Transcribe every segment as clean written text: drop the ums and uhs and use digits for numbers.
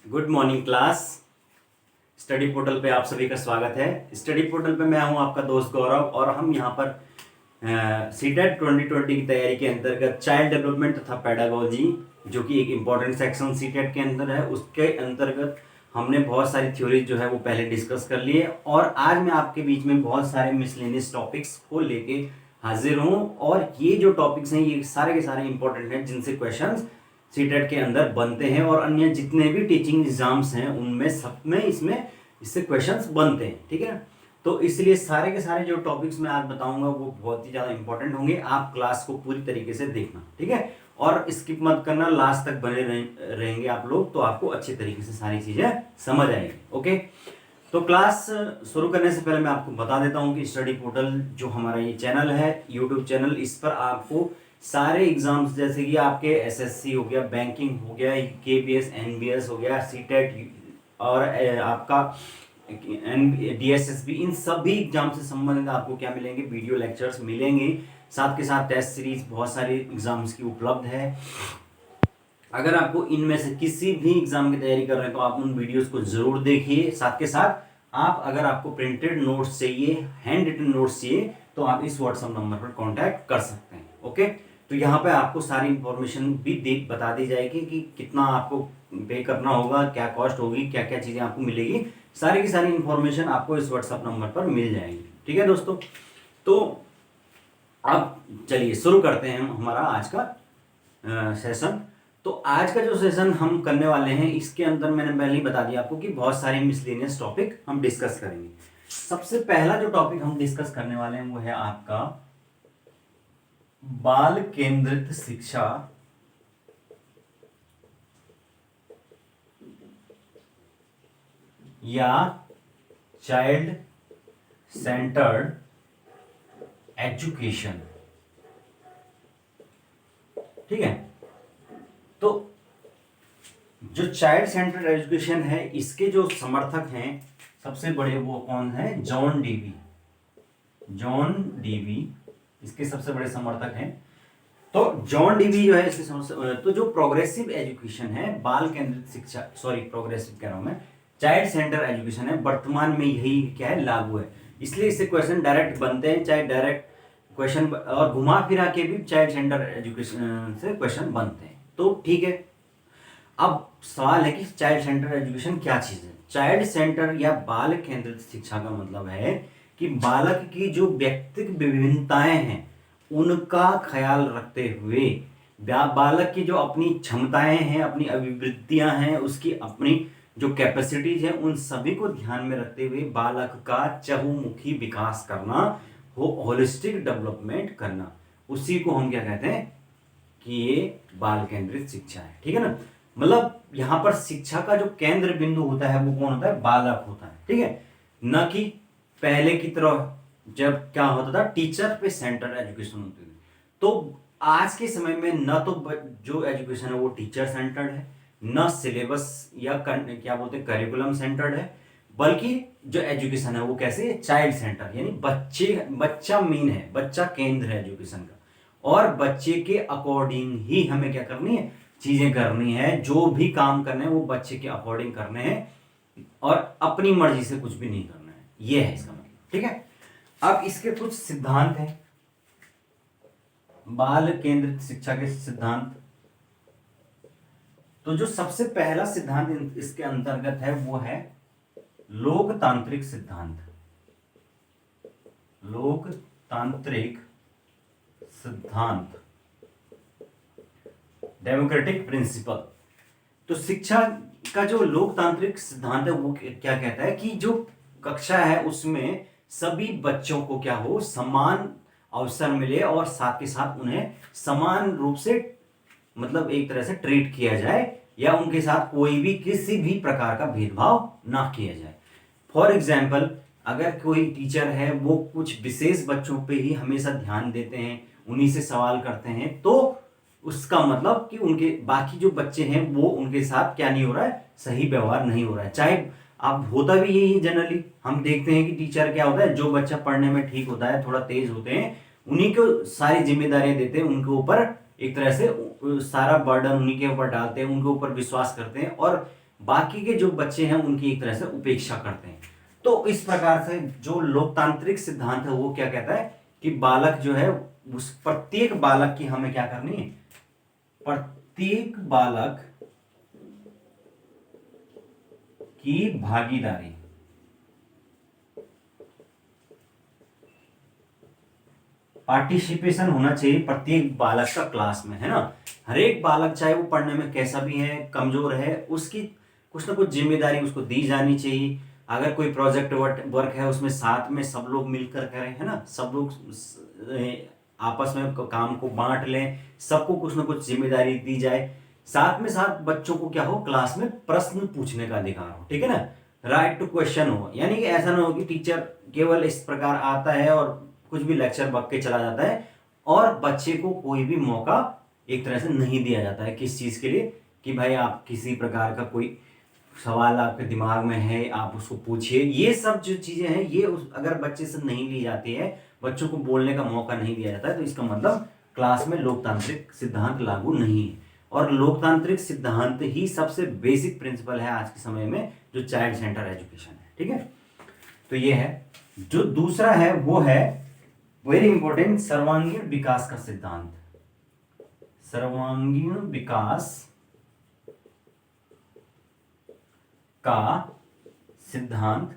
Good morning class. Study portal पे आप सभी का स्वागत है। स्टडी पोर्टल पे मैं हूं आपका दोस्त गौरव और हम यहां पर सीटेट 2020 की तैयारी के अंतर्गत चाइल्ड डेवलपमेंट तथा पेडागोजी, जो कि एक इम्पॉर्टेंट सेक्शन सीटेट के अंदर है, उसके अंतर्गत हमने बहुत सारी थ्योरीज जो है वो पहले डिस्कस कर लिए और आज मैं आपके बीच में बहुत सारे मिसलेनियस टॉपिक्स को लेके हाजिर हूँ। और ये जो टॉपिक्स हैं ये सारे के सारे इंपॉर्टेंट हैं, जिनसे क्वेश्चंस सीटेट के अंदर बनते हैं और अन्य जितने भी टीचिंग एग्जाम्स हैं उनमें सब में इससे क्वेश्चंस बनते हैं। ठीक है, तो इसलिए सारे के सारे जो टॉपिक्स मैं आज बताऊंगा वो बहुत ही ज़्यादा इंपॉर्टेंट होंगे। आप क्लास को पूरी तरीके से देखना, ठीक है, और स्किप मत करना, लास्ट तक बने रहेंगे आप लोग तो आपको अच्छी तरीके से सारी चीज़ें समझ आएगी। ओके, तो क्लास शुरू करने से पहले मैं आपको बता देता हूँ कि स्टडी पोर्टल जो हमारा ये चैनल है, यूट्यूब चैनल, इस पर आपको सारे एग्जाम्स जैसे कि आपके एसएससी हो गया, बैंकिंग हो गया, केबीएस एनबीएस हो गया, सीटेट और आपका डीएसएसबी, इन सभी एग्जाम से संबंधित आपको क्या मिलेंगे, वीडियो लेक्चर्स मिलेंगे। साथ के साथ टेस्ट सीरीज बहुत सारी एग्जाम्स की उपलब्ध है। अगर आपको इनमें से किसी भी एग्जाम की तैयारी कर रहे हैं तो आप उन वीडियोस को जरूर देखिए। साथ के साथ आप अगर आपको प्रिंटेड नोट्स चाहिए, हैंड रिटन नोट्स चाहिए, तो आप इस व्हाट्सएप नंबर पर कांटेक्ट कर सकते हैं। ओके, तो यहाँ पे आपको सारी इंफॉर्मेशन भी बता दी जाएगी कि कितना आपको पे करना होगा, क्या कॉस्ट होगी, क्या क्या चीज़ें आपको मिलेगी, सारी की सारी इंफॉर्मेशन आपको इस व्हाट्सएप नंबर पर मिल जाएगी। ठीक है दोस्तों, तो अब चलिए शुरू करते हैं हम हमारा आज का सेशन। तो आज का जो सेशन हम करने वाले हैं इसके अंदर मैंने पहले ही बता दिया आपको कि बहुत सारे मिसलेनियस टॉपिक हम डिस्कस करेंगे। सबसे पहला जो टॉपिक हम डिस्कस करने वाले हैं वो है आपका बाल केंद्रित शिक्षा या चाइल्ड सेंटर्ड एजुकेशन। ठीक है, तो जो चाइल्ड सेंटर्ड एजुकेशन है इसके जो समर्थक हैं सबसे बड़े वो कौन है, जॉन डीवी। जॉन डीवी इसके सबसे बड़े समर्थक हैं। तो जॉन डीवी जो है इसके तो जो प्रोग्रेसिव एजुकेशन है, बाल केंद्रित शिक्षा, सॉरी प्रोग्रेसिव कह रहा हूं मैं, चाइल्ड सेंटर एजुकेशन है, वर्तमान में यही क्या है, लागू है। इसलिए इससे क्वेश्चन डायरेक्ट बनते हैं, चाहे डायरेक्ट क्वेश्चन और घुमा फिरा के भी चाइल्ड सेंटर एजुकेशन से क्वेश्चन बनते हैं। तो ठीक है, अब सवाल है कि चाइल्ड सेंटर एजुकेशन क्या चीज है। चाइल्ड सेंटर या बाल केंद्रित शिक्षा का मतलब है कि बालक की जो व्यक्तिगत विभिन्नताएं हैं उनका ख्याल रखते हुए बालक की जो अपनी क्षमताएं हैं, अपनी अभिवृत्तियां हैं, उसकी अपनी जो कैपेसिटीज है, उन सभी को ध्यान में रखते हुए बालक का चहुमुखी विकास करना, होलिस्टिक डेवलपमेंट करना, उसी को हम क्या कहते हैं कि ये बाल केंद्रित शिक्षा है। ठीक है ना, मतलब यहां पर शिक्षा का जो केंद्र बिंदु होता है वो कौन होता है, बालक होता है। ठीक है, न कि पहले की तरह जब क्या होता था, टीचर पे सेंटर एजुकेशन होती थी। तो आज के समय में न तो जो एजुकेशन है वो टीचर सेंटर्ड है, न सिलेबस या क्या बोलते हैं करिकुलम सेंटर्ड है, बल्कि जो एजुकेशन है वो कैसे, चाइल्ड सेंटर, यानी बच्चा मेन है, बच्चा केंद्र है एजुकेशन का, और बच्चे के अकॉर्डिंग ही हमें क्या करनी है, चीजें करनी है, जो भी काम करने हैं वो बच्चे के अकॉर्डिंग करने हैं और अपनी मर्जी से कुछ भी नहीं करना है, ये है इसका मतलब। ठीक है, अब इसके कुछ सिद्धांत हैं, बाल केंद्रित शिक्षा के सिद्धांत। तो जो सबसे पहला सिद्धांत इसके अंतर्गत है वो है लोकतांत्रिक सिद्धांत। लोकतांत्रिक सिद्धांत, डेमोक्रेटिक प्रिंसिपल। तो शिक्षा का जो लोकतांत्रिक सिद्धांत है वो क्या कहता है कि जो कक्षा है उसमें सभी बच्चों को क्या हो, समान अवसर मिले और साथ के साथ उन्हें समान रूप से, मतलब एक तरह से ट्रीट किया जाए, या उनके साथ कोई भी किसी भी प्रकार का भेदभाव ना किया जाए। फॉर एग्जाम्पल, अगर कोई टीचर है वो कुछ विशेष बच्चों पे ही हमेशा ध्यान देते हैं, उन्हीं से सवाल करते हैं, तो उसका मतलब कि उनके बाकी जो बच्चे हैं वो उनके साथ क्या नहीं हो रहा है, सही व्यवहार नहीं हो रहा है। चाहे अब होता भी यही जनरली हम देखते हैं कि टीचर क्या होता है, जो बच्चा पढ़ने में ठीक होता है, थोड़ा तेज होते हैं, उन्हीं को सारी जिम्मेदारियां देते हैं, उनके ऊपर एक तरह से सारा बर्डन उन्हीं के ऊपर डालते हैं, उनके ऊपर विश्वास करते हैं और बाकी के जो बच्चे हैं उनकी एक तरह से उपेक्षा करते हैं। तो इस प्रकार से जो लोकतांत्रिक सिद्धांत है वो क्या कहता है कि बालक जो है उस प्रत्येक बालक की हमें क्या करनी है, प्रत्येक बालक की भागीदारी, पार्टिसिपेशन होना चाहिए प्रत्येक बालक का क्लास में, है ना। हर एक बालक चाहे वो पढ़ने में कैसा भी है, कमजोर है, उसकी कुछ ना कुछ जिम्मेदारी उसको दी जानी चाहिए। अगर कोई प्रोजेक्ट वर्क है उसमें साथ में सब लोग मिलकर करें, है ना, सब लोग आपस में काम को बांट लें, सबको कुछ ना कुछ जिम्मेदारी दी जाए। साथ में साथ बच्चों को क्या हो, क्लास में प्रश्न पूछने का अधिकार हो, ठीक है ना, राइट टू क्वेश्चन हो। यानी कि ऐसा ना हो कि टीचर केवल इस प्रकार आता है और कुछ भी लेक्चर बक के चला जाता है और बच्चे को कोई भी मौका एक तरह से नहीं दिया जाता है किस चीज के लिए, कि भाई आप किसी प्रकार का कोई सवाल आपके दिमाग में है आप उसको पूछिए। ये सब जो चीजें हैं ये अगर बच्चे से नहीं ली जाती है, बच्चों को बोलने का मौका नहीं दिया जाता है, तो इसका मतलब क्लास में लोकतांत्रिक सिद्धांत लागू नहीं है। और लोकतांत्रिक सिद्धांत ही सबसे बेसिक प्रिंसिपल है आज के समय में जो चाइल्ड सेंटर एजुकेशन है, ठीक है। तो ये है। जो दूसरा है वो है वेरी इंपॉर्टेंट, सर्वांगीण विकास का सिद्धांत। सर्वांगीण विकास का सिद्धांत,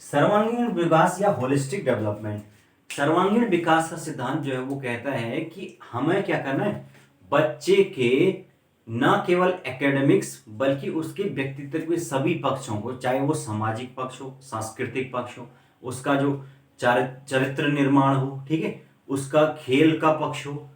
सर्वांगीण विकास या होलिस्टिक डेवलपमेंट। सर्वांगीण विकास का सिद्धांत जो है वो कहता है कि हमें क्या करना है, बच्चे के न केवल एकेडमिक्स बल्कि उसके व्यक्तित्व के सभी पक्षों को, चाहे वो सामाजिक पक्ष हो, सांस्कृतिक पक्ष हो, उसका जो चरित्र निर्माण हो, ठीक है, उसका खेल का पक्ष हो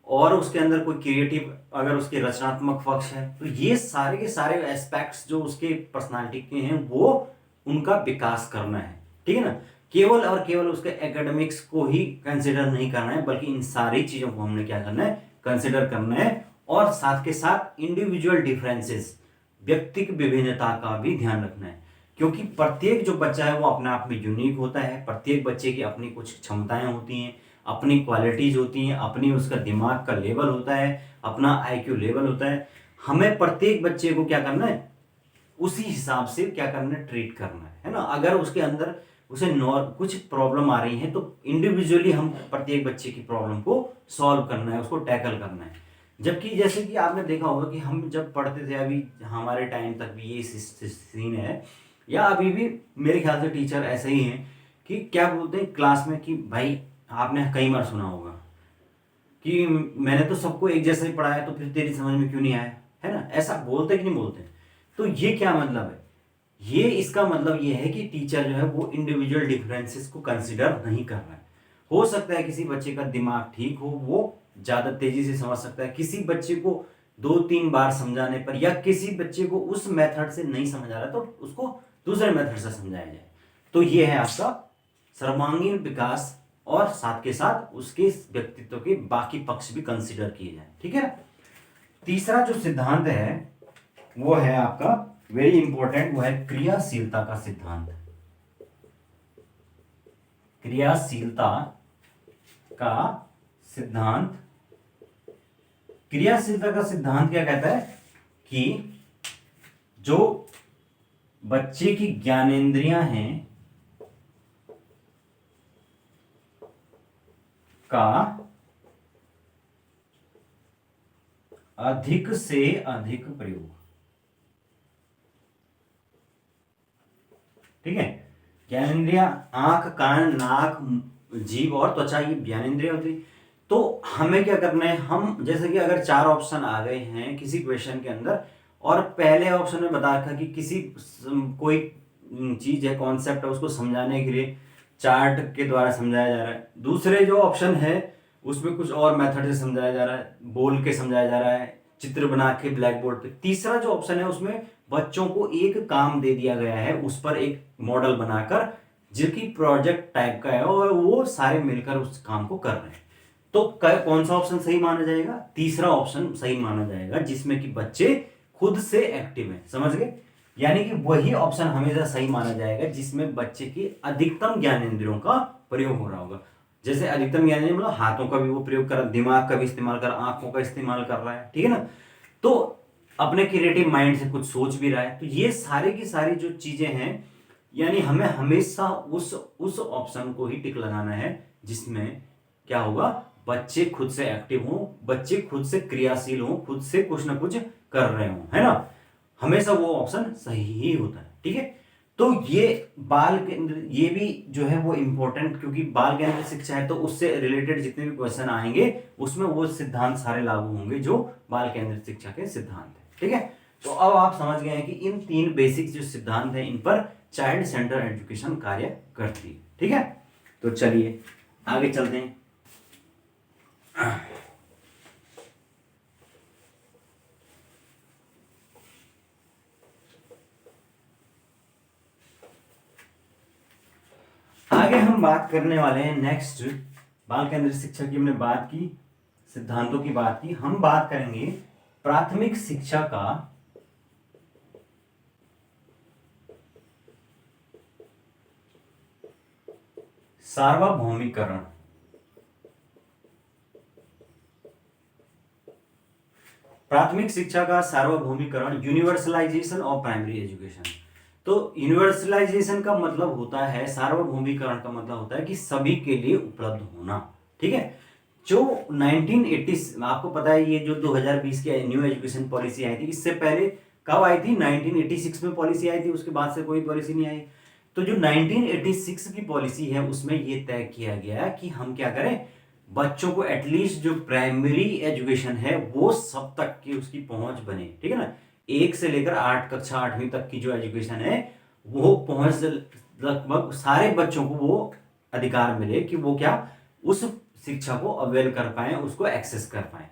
और उसके अंदर कोई क्रिएटिव अगर उसके रचनात्मक पक्ष है, तो ये सारे के सारे एस्पेक्ट्स जो उसके पर्सनालिटी के हैं वो उनका विकास करना है, ठीक है ना। केवल और केवल उसके एकेडमिक्स को ही कंसिडर नहीं करना है बल्कि इन सारी चीजों को हमने क्या करना है, कंसिडर करना है। और साथ के साथ इंडिविजुअल डिफरेंसेस, व्यक्तिगत विभिन्नता का भी ध्यान रखना है, क्योंकि प्रत्येक जो बच्चा है वो अपने आप में यूनिक होता है। प्रत्येक बच्चे की अपनी कुछ क्षमताएं होती हैं, अपनी क्वालिटीज होती हैं, अपनी उसका दिमाग का लेवल होता है, अपना आईक्यू लेवल होता है। हमें प्रत्येक बच्चे को क्या करना है, उसी हिसाब से क्या करना है, ट्रीट करना है ना। अगर उसके अंदर उसे कुछ प्रॉब्लम आ रही है तो इंडिविजुअली हम प्रत्येक बच्चे की प्रॉब्लम को सॉल्व करना है, उसको टैकल करना है। जबकि जैसे कि आपने देखा होगा कि हम जब पढ़ते थे, अभी हमारे टाइम तक भी ये सीन है, या अभी भी मेरे ख्याल से टीचर ऐसे ही हैं कि क्या बोलते हैं क्लास में कि भाई आपने कई बार सुना होगा कि मैंने तो सबको एक जैसा ही पढ़ाया तो फिर तेरी समझ में क्यों नहीं आया, है ना, ऐसा बोलते कि नहीं बोलते। तो ये क्या मतलब है, ये इसका मतलब ये है कि टीचर जो है वो इंडिविजुअल डिफरेंसेस को कंसिडर नहीं कर रहा है। हो सकता है किसी बच्चे का दिमाग ठीक हो, वो ज्यादा तेजी से समझ सकता है, किसी बच्चे को 2-3 बार समझाने पर या किसी बच्चे को उस मेथड से नहीं समझ आ रहा तो उसको दूसरे मेथड से समझाया जाए। तो ये है आपका सर्वांगीण विकास और साथ के साथ उसके व्यक्तित्व के बाकी पक्ष भी कंसिडर किए जाए, ठीक है। तीसरा जो सिद्धांत है वो है आपका वेरी इंपॉर्टेंट, वो है क्रियाशीलता का सिद्धांत। क्रियाशीलता का सिद्धांत, क्रियाशीलता का सिद्धांत क्या कहता है कि जो बच्चे की ज्ञानेंद्रियां हैं का अधिक से अधिक प्रयोग, ठीक है। ज्ञानेंद्रियां आंख, कान, नाक, जीभ और त्वचा, ये ज्ञानेंद्रियां होती। तो हमें क्या करना है, हम जैसे कि अगर 4 ऑप्शन आ गए हैं किसी क्वेश्चन के अंदर और पहले ऑप्शन में बता रखा कि किसी कोई चीज है, कॉन्सेप्ट है, उसको समझाने के लिए चार्ट के द्वारा समझाया जा रहा है। दूसरे जो ऑप्शन है उसमें कुछ और मेथड से समझाया जा रहा है, बोल के समझाया जा रहा है, चित्र बना के ब्लैक बोर्ड पे। तीसरा जो ऑप्शन है उसमें बच्चों को एक काम दे दिया गया है, उस पर एक मॉडल बनाकर जो कि प्रोजेक्ट टाइप का है और वो सारे मिलकर उस काम को कर रहे हैं। तो कौन सा ऑप्शन सही माना जाएगा, तीसरा ऑप्शन सही माना जाएगा जिसमें कि बच्चे खुद से एक्टिव हैं, समझ गए। यानी कि वही ऑप्शन हमेशा सही माना जाएगा जिसमें बच्चे की अधिकतम ज्ञानेंद्रियों का प्रयोग हो रहा होगा। जैसे अधिकतम ज्ञान मतलब हाथों का भी वो प्रयोग कर, दिमाग का भी इस्तेमाल कर, आंखों का इस्तेमाल कर रहा है, ठीक है ना, तो अपने क्रिएटिव माइंड से कुछ सोच भी रहा है। तो ये सारे की सारी जो चीजें हैं, यानी हमें हमेशा उस ऑप्शन को ही टिक लगाना है जिसमें क्या होगा, बच्चे खुद से एक्टिव हों, बच्चे खुद से क्रियाशील हों, खुद से कुछ ना कुछ कर रहे हों, है ना, हमेशा वो ऑप्शन सही ही होता है, ठीक है। तो ये बाल केंद्र, ये भी जो है वो इंपॉर्टेंट, क्योंकि बाल केंद्रित शिक्षा है तो उससे रिलेटेड जितने भी क्वेश्चन आएंगे उसमें वो सिद्धांत सारे लागू होंगे जो बाल केंद्रित शिक्षा के सिद्धांत है, ठीक है। तो अब आप समझ गए हैं कि इन 3 बेसिक जो सिद्धांत हैं इन पर चाइल्ड सेंटर एजुकेशन कार्य करती है, ठीक है। तो चलिए आगे चलते हैं। आगे हम बात करने वाले हैं नेक्स्ट, बाल केंद्रित शिक्षा की हमने बात की, सिद्धांतों की बात की, हम बात करेंगे प्राथमिक शिक्षा का सार्वभौमिकरण। प्राथमिक शिक्षा का सार्वभौमिकरण, यूनिवर्सलाइजेशन ऑफ प्राइमरी एजुकेशन। तो यूनिवर्सलाइजेशन का मतलब होता है, सार्वभौमिकरण का मतलब होता है कि सभी के लिए उपलब्ध होना, ठीक है। जो 1980, आपको पता है ये जो 2020 की न्यू एजुकेशन पॉलिसी आई थी, इससे पहले कब आई थी, 1986 में पॉलिसी आई थी, उसके बाद से कोई पॉलिसी नहीं आई। तो जो 1986 की पॉलिसी है उसमें ये तय किया गया कि हम क्या करें, बच्चों को एटलीस्ट जो प्राइमरी एजुकेशन है वो सब तक की उसकी पहुंच बने, ठीक है ना, 1 से लेकर 8 कक्षा 8वीं तक की जो एजुकेशन है वो पहुंच लगभग सारे बच्चों को वो अधिकार मिले कि वो क्या उस शिक्षा को अवेल कर पाए, उसको एक्सेस कर पाए,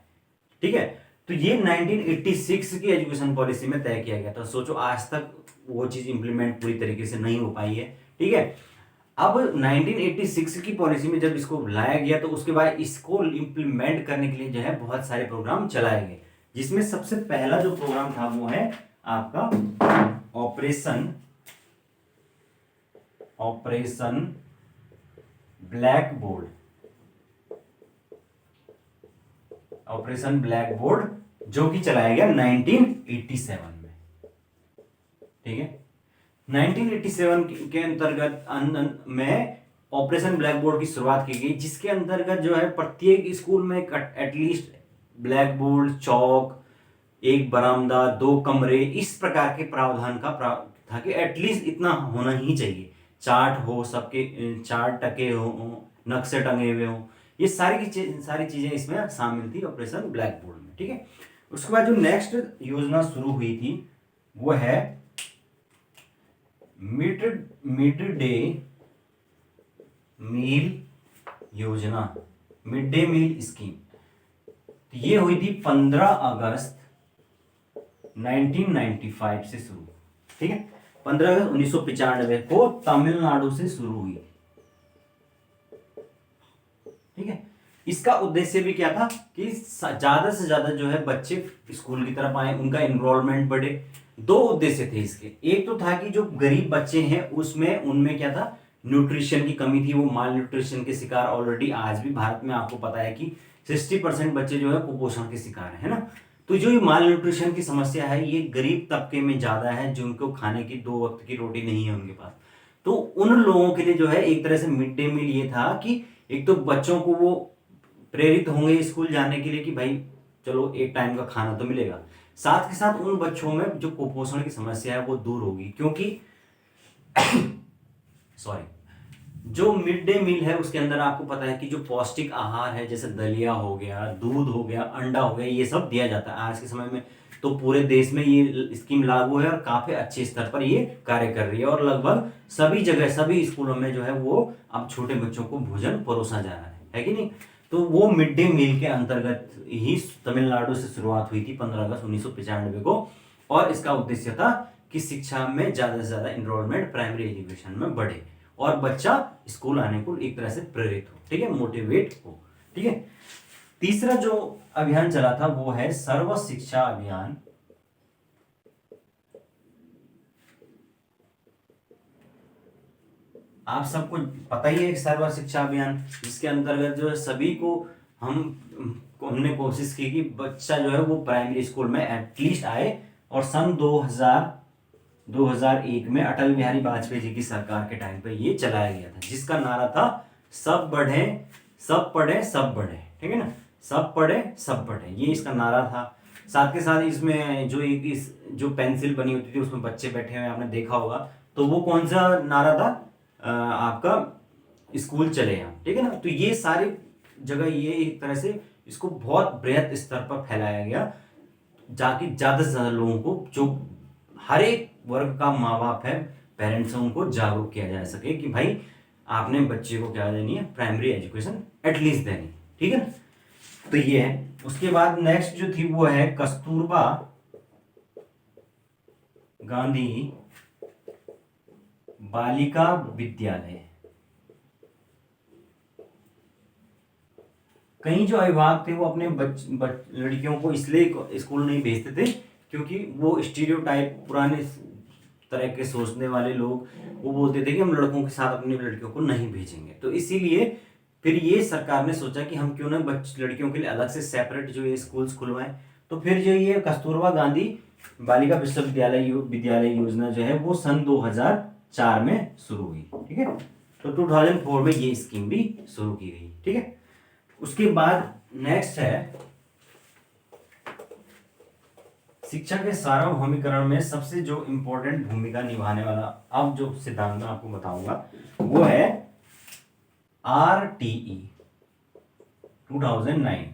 ठीक है। तो ये 1986 की एजुकेशन पॉलिसी में तय किया गया था। सोचो आज तक वो चीज इंप्लीमेंट पूरी तरीके से नहीं हो पाई है, ठीक है। अब 1986 की पॉलिसी में जब इसको लाया गया तो उसके बाद इसको इंप्लीमेंट करने के लिए जो है बहुत सारे प्रोग्राम चलाए गए, जिसमें सबसे पहला जो प्रोग्राम था वो है आपका operation black board. Operation black board जो कि चलाया गया 1987 में, ठीक है। 1987 के अंतर्गत में ऑपरेशन ब्लैक बोर्ड की शुरुआत की गई, जिसके अंतर्गत जो है प्रत्येक स्कूल में एटलीस्ट ब्लैक बोर्ड, चौक, एक बरामदा, 2 कमरे, इस प्रकार के प्रावधान का था कि एटलीस्ट इतना होना ही चाहिए। चार्ट हो, सबके चार्ट टके हो, नक्शे टंगे हुए हो, ये सारी चीजें इसमें शामिल थी ऑपरेशन ब्लैक बोर्ड में, ठीक है। उसके बाद जो नेक्स्ट योजना शुरू हुई थी वो है मिड डे मील योजना, मिड डे मील स्कीम। तो ये हुई थी 15 अगस्त 1995 से शुरू, ठीक है। 15 अगस्त 1995 को तमिलनाडु से शुरू हुई, ठीक है। इसका उद्देश्य भी क्या था कि ज्यादा से ज्यादा जो है बच्चे स्कूल की तरफ आए, उनका एनरोलमेंट बढ़े। 2 उद्देश्य थे इसके। एक तो था कि जो गरीब बच्चे हैं उसमें उनमें क्या था, न्यूट्रिशन की कमी थी, वो माल न्यूट्रिशन के शिकार ऑलरेडी आज भी भारत में आपको पता है कि 60% बच्चे जो है कुपोषण के शिकार है ना। तो जो ये माल न्यूट्रिशन की समस्या है ये गरीब तबके में ज्यादा है, जिनको खाने की 2 वक्त की रोटी नहीं है उनके पास। तो उन लोगों के लिए जो है एक तरह से मिड डे मील ये था कि एक तो बच्चों को वो प्रेरित होंगे स्कूल जाने के लिए कि भाई चलो एक टाइम का खाना तो मिलेगा, साथ के साथ उन बच्चों में जो कुपोषण की समस्या है वो दूर होगी, क्योंकि सॉरी, जो मिड डे मील है उसके अंदर आपको पता है कि जो पौष्टिक आहार है, जैसे दलिया हो गया, दूध हो गया, अंडा हो गया, ये सब दिया जाता है आज के समय में। तो पूरे देश में ये स्कीम लागू है और काफी अच्छे स्तर पर ये कार्य कर रही है, और लगभग सभी जगह सभी स्कूलों में जो है वो अब छोटे बच्चों को भोजन परोसा जा रहा है कि नहीं। तो वो मिड डे मील के अंतर्गत ही तमिलनाडु से शुरुआत हुई थी 15 अगस्त 1995 को, और इसका उद्देश्य था कि शिक्षा में ज्यादा से ज्यादा इनरोलमेंट प्राइमरी एजुकेशन में बढ़े और बच्चा स्कूल आने को एक तरह से प्रेरित हो, ठीक है, मोटिवेट हो, ठीक है। तीसरा जो अभियान चला था वो है सर्व शिक्षा अभियान। आप सबको पता ही है सर्व शिक्षा अभियान, जिसके अंतर्गत जो है सभी को हमने कोशिश की कि बच्चा जो है वो प्राइमरी स्कूल में एटलीस्ट आए। और सन 2001 में अटल बिहारी वाजपेयी जी की सरकार के टाइम पे ये चलाया गया था, जिसका नारा था सब बढ़े सब पढ़े सब बढ़े, ठीक है ना, सब पढ़े सब बढ़े, ये इसका नारा था। साथ के साथ इसमें जो जो पेंसिल बनी होती थी उसमें बच्चे बैठे हुए आपने देखा होगा, तो वो कौन सा नारा था, आपका स्कूल चले हम, ठीक है ना। तो ये सारी जगह ये एक तरह से इसको बहुत बृहद स्तर पर फैलाया गया, जाकि ज्यादा से ज्यादा लोगों को, जो हर एक वर्ग का माँ बाप है, पेरेंट्स हैं, उनको जागरूक किया जा सके कि भाई आपने बच्चे को क्या देनी है, प्राइमरी एजुकेशन एटलीस्ट देनी, ठीक है ना। तो ये है। उसके बाद नेक्स्ट जो थी वो है कस्तूरबा गांधी बालिका विद्यालय। कई जो अभिभावक थे वो अपने लड़कियों को इसलिए स्कूल नहीं भेजते थे क्योंकि वो स्टीरियोटाइप, पुराने तरह के सोचने वाले लोग वो बोलते थे कि हम लड़कों के साथ अपनी लड़कियों को नहीं भेजेंगे। तो इसीलिए फिर ये सरकार ने सोचा कि हम क्यों ना लड़कियों के लिए अलग से सेपरेट जो ये स्कूल्स खुलवाएं। तो फिर जो ये कस्तूरबा गांधी बालिका विद्यालय योजना जो है वो सन 2004 में शुरू हुई, ठीक है। तो 2004 में ये स्कीम भी शुरू की गई, ठीक है। उसके बाद नेक्स्ट है शिक्षा के सार्वभौमिकरण में सबसे जो इंपॉर्टेंट भूमिका निभाने वाला अब जो सिद्धांत मैं आपको बताऊंगा वो है RTE 2009,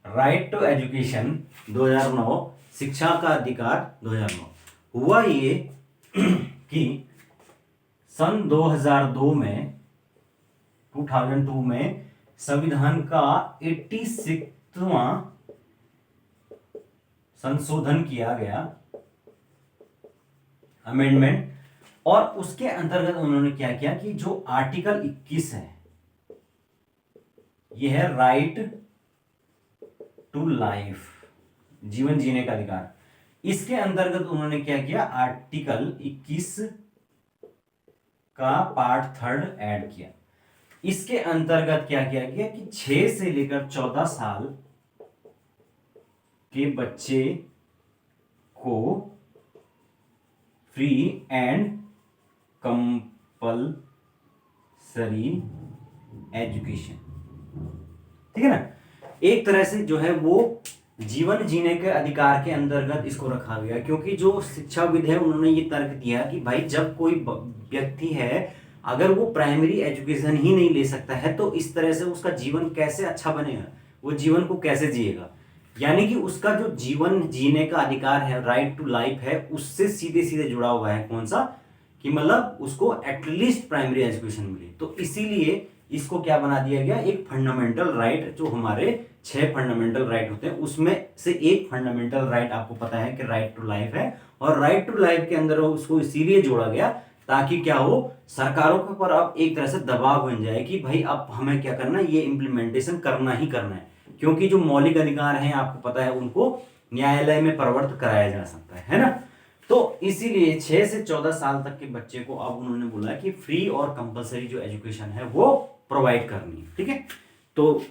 राइट टू एजुकेशन 2009, शिक्षा का अधिकार 2009। हुआ ये कि सन 2002 में संविधान का 86वां संशोधन किया गया, अमेंडमेंट, और उसके अंतर्गत उन्होंने क्या किया कि जो आर्टिकल 21 है, यह है राइट टू लाइफ, जीवन जीने का अधिकार। इसके अंतर्गत उन्होंने क्या किया, आर्टिकल 21 का पार्ट 3 ऐड किया। इसके अंतर्गत क्या किया गया कि 6 से लेकर 14 साल के बच्चे को फ्री एंड कंपल्सरी एजुकेशन, ठीक है ना। एक तरह से जो है वो जीवन जीने के अधिकार के अंतर्गत इसको रखा गया, क्योंकि जो शिक्षाविद है उन्होंने ये तर्क दिया कि भाई जब कोई व्यक्ति है अगर वो प्राइमरी एजुकेशन ही नहीं ले सकता है तो इस तरह से उसका जीवन कैसे अच्छा बनेगा, वो जीवन को कैसे जिएगा। यानी कि उसका जो जीवन जीने का अधिकार है, राइट टू लाइफ है, उससे सीधे सीधे जुड़ा हुआ है कौन सा, कि मतलब उसको एटलीस्ट प्राइमरी एजुकेशन मिले। तो इसीलिए इसको क्या बना दिया गया, एक फंडामेंटल राइट, जो हमारे 6 फंडामेंटल राइट होते हैं उसमें से एक फंडामेंटल राइट आपको पता है कि राइट टू लाइफ है। और राइट टू लाइफ के अंदर उसको इसीलिए जोड़ा गया ताकि क्या हो, सरकारों के ऊपर अब एक तरह से दबाव बन जाए कि भाई अब हमें क्या करना है, ये इम्प्लीमेंटेशन करना ही करना है, क्योंकि जो मौलिक अधिकार हैं आपको पता है उनको न्यायालय में प्रवर्तित कराया जा सकता है ना। तो इसीलिए 6 से 14 साल तक के बच्चे को अब उन्होंने बोला कि फ्री और कंपलसरी जो एजुकेशन है वो प्रोवाइड करनी है, ठीक है। तो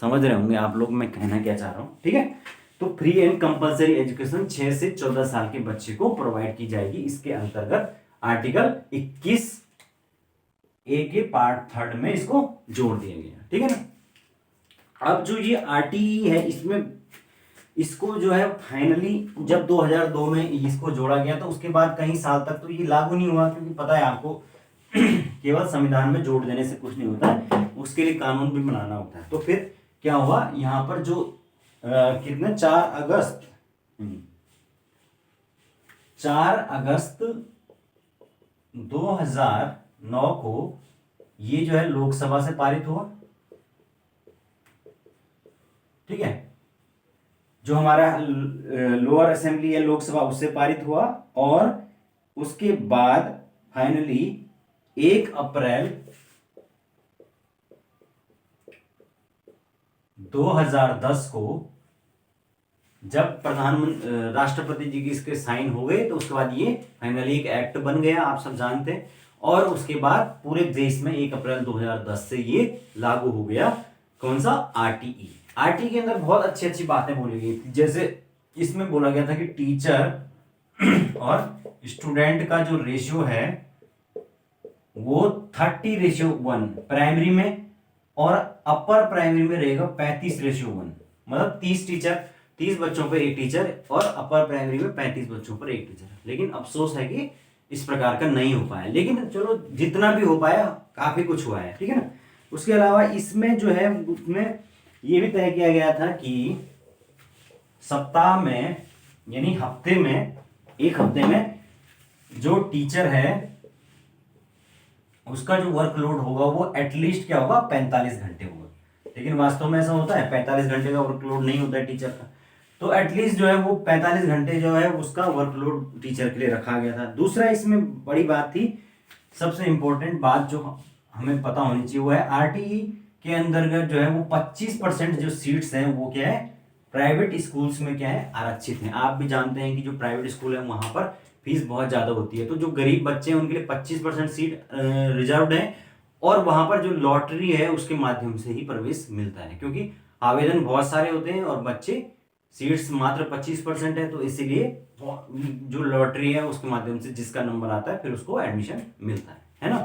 समझ रहे होंगे आप लोग मैं कहना क्या चाह रहा हूं, ठीक है। तो फ्री एंड कंपलसरी एजुकेशन 6 से 14 साल के बच्चे को प्रोवाइड की जाएगी। इसके अंतर्गत आर्टिकल 21 ए के पार्ट 3 में इसको जोड़ दिया गया, ठीक है ना। अब जो ये RTE है इसमें इसको जो है फाइनली जब 2002 में इसको जोड़ा गया तो उसके बाद कई साल तक तो ये लागू नहीं हुआ, क्योंकि पता है आपको केवल संविधान में जोड़ देने से कुछ नहीं होता है, उसके लिए कानून भी बनाना होता है। तो फिर क्या हुआ, यहाँ पर जो कितने 4 अगस्त 2009 को ये जो है लोकसभा से पारित हुआ, ठीक है। जो हमारा लोअर असेंबली है लोकसभा उससे पारित हुआ, और उसके बाद फाइनली 1 अप्रैल 2010 को जब राष्ट्रपति जी की इसके साइन हो गए तो उसके बाद ये फाइनली एक एक्ट बन गया, आप सब जानते हैं। और उसके बाद पूरे देश में 1 अप्रैल 2010 से ये लागू हो गया। कौन सा? आरटीई। आरटीई के अंदर बहुत अच्छी अच्छी बातें बोली गई थी, जैसे इसमें बोला गया था कि टीचर और स्टूडेंट का जो रेशियो है वो 30:1 प्राइमरी में, और अपर प्राइमरी में रहेगा 35:1। मतलब 30 टीचर, 30 बच्चों पर एक टीचर, और अपर प्राइमरी में 35 बच्चों पर एक टीचर। लेकिन अफसोस है कि इस प्रकार का नहीं हो पाया, लेकिन चलो जितना भी हो पाया काफी कुछ हुआ है, ठीक है ना। उसके अलावा इसमें जो है उसमें ये भी तय किया गया था कि सप्ताह में यानी हफ्ते में, एक हफ्ते में जो टीचर है उसका जो वर्कलोड होगा वो एटलीस्ट क्या होगा? 45 घंटे होगा। लेकिन वास्तव में ऐसा होता है? 45 घंटे का वर्कलोड नहीं होता है टीचर का। तो एटलीस्ट जो है वो 45 घंटे जो है उसका वर्कलोड टीचर के लिए रखा गया था। दूसरा इसमें बड़ी बात थी, सबसे इंपॉर्टेंट बात जो हमें पता होनी चाहिए वो है आरटीई के अंतर्गत जो है वो 25% जो सीट्स हैं वो क्या है? प्राइवेट स्कूल्स में क्या है? आरक्षित हैं। आप भी जानते हैं कि जो प्राइवेट स्कूल है वहां पर फीस बहुत ज्यादा होती है, तो जो गरीब बच्चे हैं उनके लिए 25% सीट रिजर्व्ड है, और वहां पर जो लॉटरी है उसके माध्यम से ही प्रवेश मिलता है, क्योंकि आवेदन बहुत सारे होते हैं और बच्चे सीट्स मात्र 25% है, तो इसीलिए जो लॉटरी है उसके माध्यम से जिसका नंबर आता है फिर उसको एडमिशन मिलता है ना।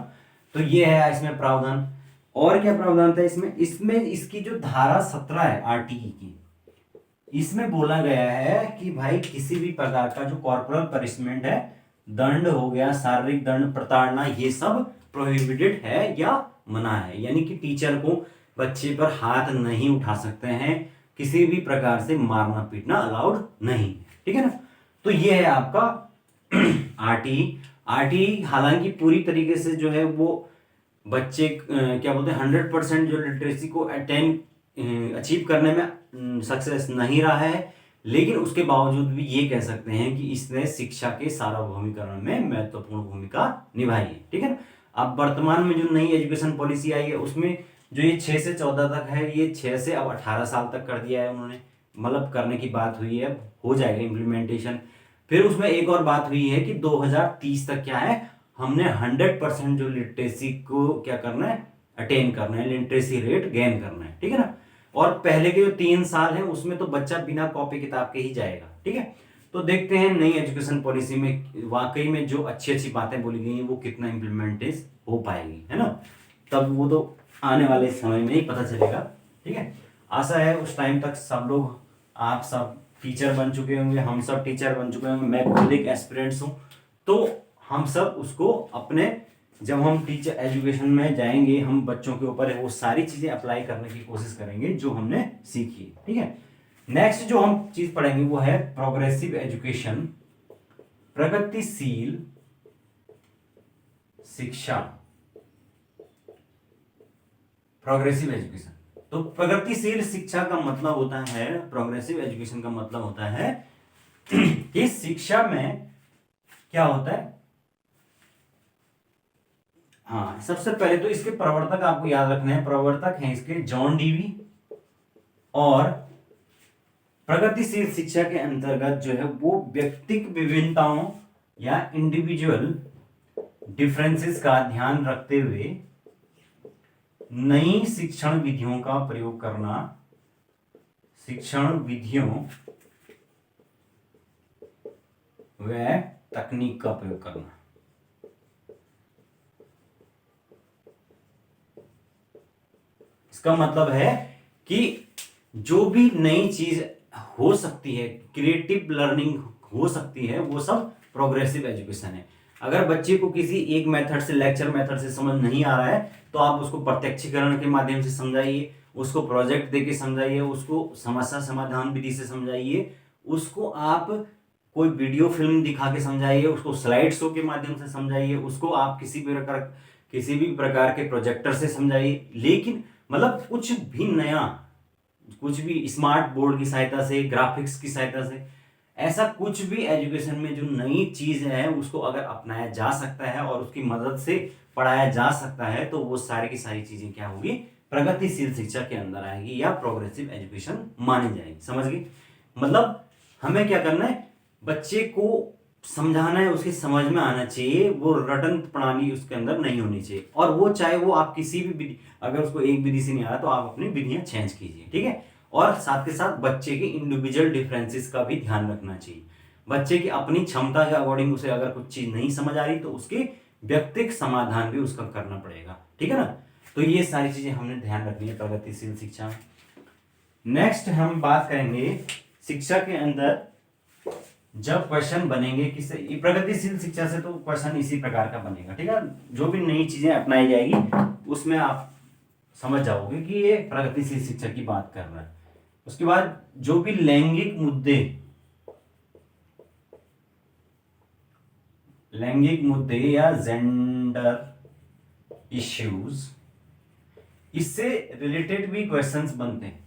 तो ये है इसमें प्रावधान। और क्या प्रावधान था इसमें? इसमें इसकी जो धारा 17 है आरटीई की, इसमें बोला गया है कि भाई किसी भी प्रकार का जो कॉर्पोरल पनिशमेंट है, दंड हो गया, शारीरिक दंड, प्रताड़ना, ये सब प्रोहिबिटेड है या मना है। यानी कि टीचर को बच्चे पर हाथ नहीं उठा सकते हैं, किसी भी प्रकार से मारना पीटना अलाउड नहीं, ठीक है ना। तो ये है आपका आरटीई। आरटीई हालांकि पूरी तरीके से जो है वो बच्चे क्या बोलते हैं 100% जो लिटरेसी को अचीव करने में सक्सेस नहीं रहा है, लेकिन उसके बावजूद भी ये कह सकते हैं कि इसने शिक्षा के सार्वभौमिकरण में महत्वपूर्ण भूमिका निभाई है, ठीक है ना। अब वर्तमान में जो नई एजुकेशन पॉलिसी आई है उसमें जो ये 6 से 14 तक है, ये 6 से अब 18 साल तक कर दिया है उन्होंने, मतलब करने की बात हुई है, हो जाएगा इम्प्लीमेंटेशन। फिर उसमें एक और बात हुई है कि 2030 तक क्या है, हमने 100% जो लिटरेसी को क्या करना है? अटेन करना है, लिटरेसी रेट गेन करना है, ठीक है ना। और पहले के जो 3 साल है उसमें तो बच्चा बिना कॉपी किताब के ही जाएगा, ठीक है। तो देखते हैं नई एजुकेशन पॉलिसी में वाकई में जो अच्छी अच्छी बातें बोली गई हैं वो कितना इम्प्लीमेंटेज हो पाएगी, है ना। तब वो तो आने वाले समय में ही पता चलेगा, ठीक है। आशा है उस टाइम तक सब लोग, आप सब टीचर बन चुके होंगे, हम सब टीचर बन चुके होंगे, मैं खुद एक एस्पिरेंट्स हूँ, तो हम सब उसको अपने, जब हम टीचर एजुकेशन में जाएंगे हम बच्चों के ऊपर वो सारी चीजें अप्लाई करने की कोशिश करेंगे जो हमने सीखी, ठीक है। नेक्स्ट जो हम चीज पढ़ेंगे वो है प्रोग्रेसिव एजुकेशन, प्रगतिशील शिक्षा। प्रोग्रेसिव एजुकेशन, तो प्रगतिशील शिक्षा का मतलब होता है, प्रोग्रेसिव एजुकेशन का मतलब होता है कि शिक्षा में क्या होता है। हाँ, सबसे पहले तो इसके प्रवर्तक आपको याद रखने हैं, प्रवर्तक हैं इसके जॉन डीवी, और प्रगतिशील शिक्षा के अंतर्गत जो है वो व्यक्तिगत विभिन्नताओं या इंडिविजुअल डिफरेंसेस का ध्यान रखते हुए नई शिक्षण विधियों का प्रयोग करना, शिक्षण विधियों व तकनीक का प्रयोग करना। इसका मतलब है कि जो भी नई चीज हो सकती है, क्रिएटिव लर्निंग हो सकती है, वो सब प्रोग्रेसिव एजुकेशन है। अगर बच्चे को किसी एक मेथड से, लेक्चर मेथड से समझ नहीं आ रहा है तो आप उसको प्रत्यक्षीकरण के माध्यम से समझाइए, उसको प्रोजेक्ट देके समझाइए, उसको समस्या समाधान विधि से समझाइए, उसको आप कोई वीडियो फिल्म दिखा के समझाइए, उसको स्लाइड शो के माध्यम से समझाइए, उसको आप किसी भी प्रकार के प्रोजेक्टर से समझाइए। लेकिन मतलब कुछ भी नया, कुछ भी स्मार्ट बोर्ड की सहायता से, ग्राफिक्स की सहायता से, ऐसा कुछ भी एजुकेशन में जो नई चीज है उसको अगर अपनाया जा सकता है और उसकी मदद से पढ़ाया जा सकता है तो वो सारी की सारी चीजें क्या होगी, प्रगतिशील शिक्षा के अंदर आएगी या प्रोग्रेसिव एजुकेशन मानी जाएगी। समझ गई? मतलब हमें क्या करना है, बच्चे को समझाना है उसकी समझ में आना चाहिए, वो रटन प्रणाली उसके अंदर नहीं होनी चाहिए। और वो चाहे वो आप किसी भी विधि, अगर उसको एक विधि से नहीं आ रहा तो आप अपनी विधियां चेंज कीजिए, ठीक है। और साथ के साथ बच्चे के इंडिविजुअल डिफरेंसेस का भी ध्यान रखना चाहिए। बच्चे की अपनी क्षमता के अकॉर्डिंग उसे अगर कुछ चीज नहीं समझ आ रही तो उसके व्यक्तिगत समाधान भी उसका करना पड़ेगा, ठीक है ना। तो ये सारी चीजें हमने ध्यान रखनी है प्रगतिशील शिक्षा में। नेक्स्ट हम बात करेंगे शिक्षा के अंदर जब क्वेश्चन बनेंगे किस प्रगतिशील शिक्षा से, तो क्वेश्चन इसी प्रकार का बनेगा, ठीक है। जो भी नई चीजें अपनाई जाएगी उसमें आप समझ जाओगे कि ये प्रगतिशील शिक्षा की बात कर रहा है। उसके बाद जो भी लैंगिक मुद्दे या जेंडर इश्यूज, इससे रिलेटेड भी क्वेश्चंस बनते हैं।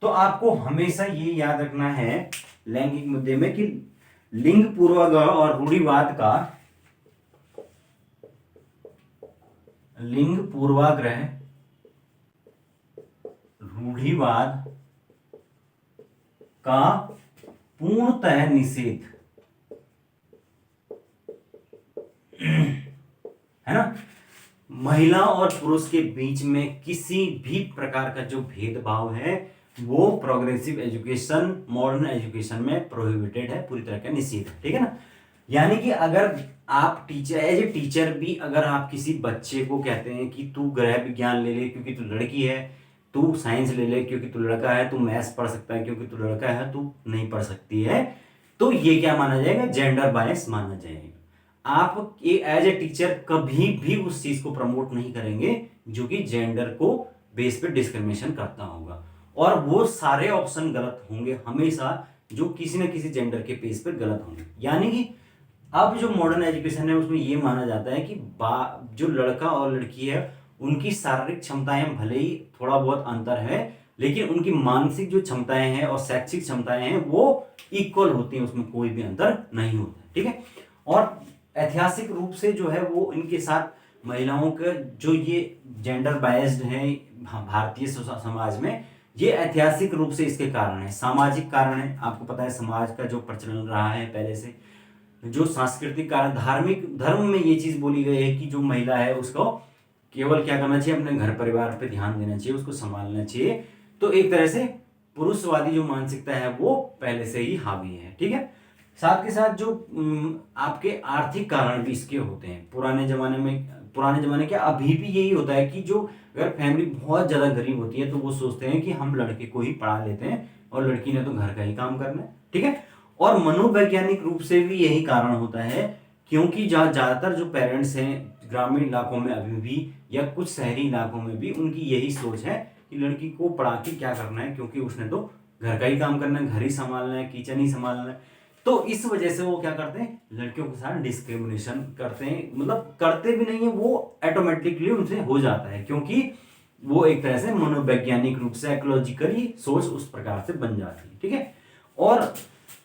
तो आपको हमेशा ये याद रखना है लैंगिक मुद्दे में कि लिंग पूर्वाग्रह और रूढ़िवाद का, लिंग पूर्वाग्रह रूढ़िवाद का पूर्णतः निषेध है ना। महिला और पुरुष के बीच में किसी भी प्रकार का जो भेदभाव है वो प्रोग्रेसिव एजुकेशन, मॉडर्न एजुकेशन में प्रोहिबिटेड है, पूरी तरह का निषेध है, ठीक है ना। यानी कि अगर आप टीचर, एज ए टीचर भी अगर आप किसी बच्चे को कहते हैं कि तू गृह विज्ञान ले ले क्योंकि तू लड़की है, तू साइंस ले ले क्योंकि तू लड़का है, तू मैथ्स पढ़ सकता है क्योंकि तू लड़का है, तू नहीं पढ़ सकती है, तो ये क्या माना जाएगा, जेंडर बायस माना जाएगा। आप एज ए टीचर कभी भी उस चीज को प्रमोट नहीं करेंगे जो कि जेंडर को बेस पे डिस्क्रिमिनेशन करता होगा, और वो सारे ऑप्शन गलत होंगे हमेशा जो किसी न किसी जेंडर के बेस पे गलत होंगे। यानी कि अब जो मॉडर्न एजुकेशन है उसमें ये माना जाता है कि जो लड़का और लड़की है उनकी शारीरिक क्षमताएं भले ही थोड़ा बहुत अंतर है, लेकिन उनकी मानसिक जो क्षमताएं हैं और शैक्षिक क्षमताएं हैं वो इक्वल होती हैं, उसमें कोई भी अंतर नहीं होता, ठीक है। और ऐतिहासिक रूप से जो है वो इनके साथ महिलाओं का जो ये जेंडर बायस्ड है भारतीय समाज में, ये ऐतिहासिक रूप से इसके कारण है, सामाजिक कारण है। आपको पता है समाज का जो प्रचलन रहा है पहले से, जो सांस्कृतिक कारण, धार्मिक धर्म में ये चीज बोली गई है कि जो महिला है उसको केवल क्या करना चाहिए, अपने घर परिवार पे ध्यान देना चाहिए, उसको संभालना चाहिए। तो एक तरह से पुरुषवादी जो मानसिकता है वो पहले से ही हावी है, ठीक है। साथ के साथ जो आपके आर्थिक कारण भी इसके होते हैं। पुराने जमाने क्या अभी भी यही होता है कि जो अगर फैमिली बहुत ज्यादा गरीब होती है तो वो सोचते हैं कि हम लड़के को ही पढ़ा लेते हैं और लड़की ने तो घर का ही काम करना है, ठीक है। और मनोवैज्ञानिक रूप से भी यही कारण होता है, क्योंकि ज्यादातर जो पेरेंट्स हैं ग्रामीण इलाकों में अभी भी या कुछ शहरी इलाकों में भी उनकी यही सोच है कि लड़की को पढ़ा के क्या करना है, क्योंकि उसने तो घर का ही काम करना है, घर ही संभालना है, किचन ही संभालना है। तो इस वजह से वो क्या करते हैं, लड़कियों के साथ डिस्क्रिमिनेशन करते हैं, मतलब करते भी नहीं है, वो ऑटोमेटिकली उनसे हो जाता है, क्योंकि वो एक तरह से मनोवैज्ञानिक रूप से साइकोलॉजिकली सोच उस प्रकार से बन जाती है, ठीक है। और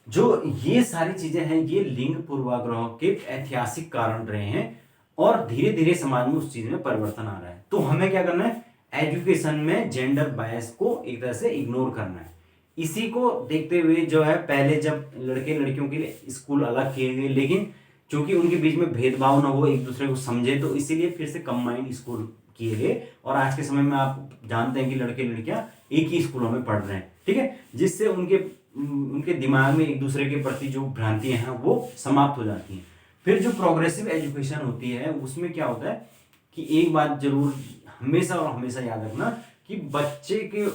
जो ये सारी चीजें हैं ये लिंग पूर्वाग्रह के ऐतिहासिक कारण रहे हैं, और धीरे धीरे समाज में उस चीज में परिवर्तन आ रहा है। तो हमें क्या करना है, एजुकेशन में जेंडर बायस को एक तरह से इग्नोर करना है। इसी को देखते हुए जो है पहले जब लड़के लड़कियों के लिए स्कूल अलग किए गए, लेकिन चूंकि उनके बीच में भेदभाव ना हो, एक दूसरे को समझे, तो इसीलिए फिर से कंबाइंड स्कूल किए गए। और आज के समय में आप जानते हैं कि लड़के लड़कियां एक ही स्कूलों में पढ़ रहे हैं, ठीक है, जिससे उनके दिमाग में एक दूसरे के प्रति जो भ्रांतियां हैं वो समाप्त हो जाती हैं। फिर जो प्रोग्रेसिव एजुकेशन होती है उसमें क्या होता है कि एक बात जरूर हमेशा और हमेशा याद रखना कि बच्चे के